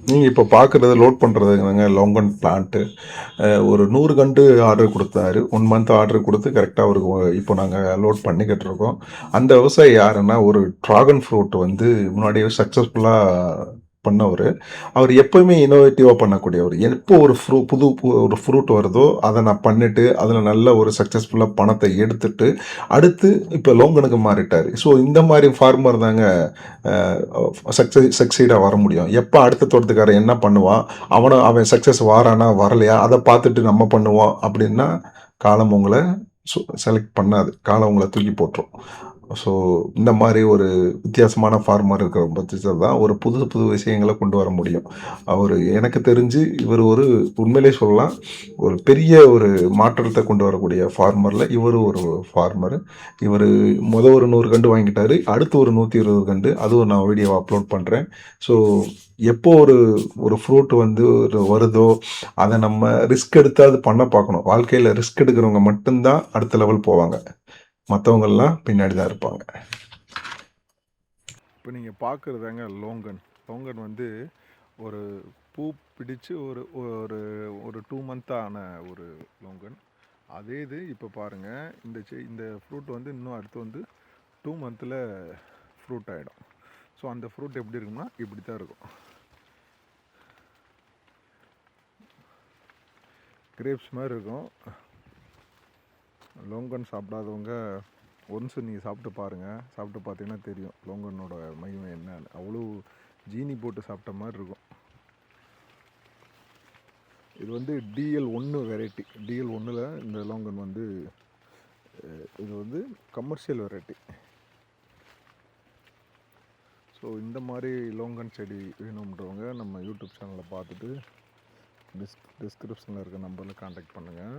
நீங்கள் இப்போ பார்க்குறது லோட் பண்ணுறதுங்க லோங்கன் பிளான்ட்டு. ஒரு 100 கன்று ஆர்டர் கொடுத்தாரு. 1 மந்த் ஆர்டர் கொடுத்து கரெக்டாக அவருக்கு இப்போ நாங்கள் லோட் பண்ணிக்கிட்டு இருக்கோம். அந்த விவசாயி யாருன்னா, ஒரு ட்ராகன் ஃப்ரூட் வந்து முன்னாடியே சக்ஸஸ்ஃபுல்லாக பண்ணவர். அவர் எப்பவுமே இன்னோவேட்டிவா பண்ணக்கூடியவர். எப்போ ஒரு ஒரு ஃப்ரூட் வருதோ, அதை நான் பண்ணிட்டு, அதில் நல்ல ஒரு சக்ஸஸ்ஃபுல்லா பணத்தை எடுத்துட்டு, அடுத்து இப்போ லோங்கனுக்கு மாறிட்டாரு. ஸோ இந்த மாரி ஃபார்மர் தாங்க சக்சீடா வர முடியும். எப்போ அடுத்த தோட்டத்துக்காரன் என்ன பண்ணுவான், அவன் சக்சஸ் வாரானா வரலையா அதை பார்த்துட்டு நம்ம பண்ணுவோம் அப்படின்னா, காலம் உங்களை செலக்ட் பண்ணாது. காலம் உங்களை தூக்கி போட்டுரும். ஸோ இந்த மாதிரி ஒரு வித்தியாசமான ஃபார்மர் இருக்கிற பட்சத்தில் தான் ஒரு புது புது விஷயங்களை கொண்டு வர முடியும். அவர் எனக்கு தெரிஞ்சு இவர் ஒரு உண்மையிலே சொல்லலாம், ஒரு பெரிய ஒரு மாற்றத்தை கொண்டு வரக்கூடிய ஃபார்மரில் இவர் ஒரு ஃபார்மர். இவர் ஒரு 100 கண்டு வாங்கிட்டாரு. அடுத்து ஒரு 120 கண்டு, அதுவும் நான் வீடியோவை அப்லோட் பண்ணுறேன். ஸோ எப்போ ஒரு ஒரு ஃப்ரூட் வந்து வருதோ, அதை நம்ம ரிஸ்க் எடுத்து அது பண்ண பார்க்கணும். வாழ்க்கையில் ரிஸ்க் எடுக்கிறவங்க மட்டும்தான் அடுத்த லெவல் போவாங்க. மற்றவங்கெல்லாம் பின்னாடி தான் இருப்பாங்க. இப்போ நீங்கள் பார்க்குறதாங்க லோங்கன். லோங்கன் வந்து ஒரு பூ பிடிச்சு ஒரு ஒரு ஒரு 2 மந்த் ஆன ஒரு லோங்கன். அதே இது இப்போ பாருங்கள், இந்த ஃப்ரூட் வந்து இன்னும் அடுத்து வந்து 2 மந்தில் ஃப்ரூட் ஆகிடும். ஸோ அந்த ஃப்ரூட் எப்படி இருக்கும்னா இப்படி தான் இருக்கும். கிரேப்ஸ் மாதிரி இருக்கும். லோங்கன் சாப்பிடாதவங்க ஒன்ஸ் நீங்கள் சாப்பிட்டு பாருங்கள். சாப்பிட்டு பார்த்தீங்கன்னா தெரியும் லோங்கனோட மகிமை என்னன்னு. அவ்வளோ ஜீனி போட்டு சாப்பிட்ட மாதிரி இருக்கும். இது வந்து DL1 வெரைட்டி. DL1ல் இந்த லோங்கன் வந்து இது வந்து கமர்ஷியல் வெரைட்டி. ஸோ இந்த மாதிரி லோங்கன் செடி வேணுன்றவங்க நம்ம யூடியூப் சேனலை பார்த்துட்டு டிஸ்கிரிப்ஷனில் இருக்க நம்பரில் கான்டாக்ட் பண்ணுங்கள்.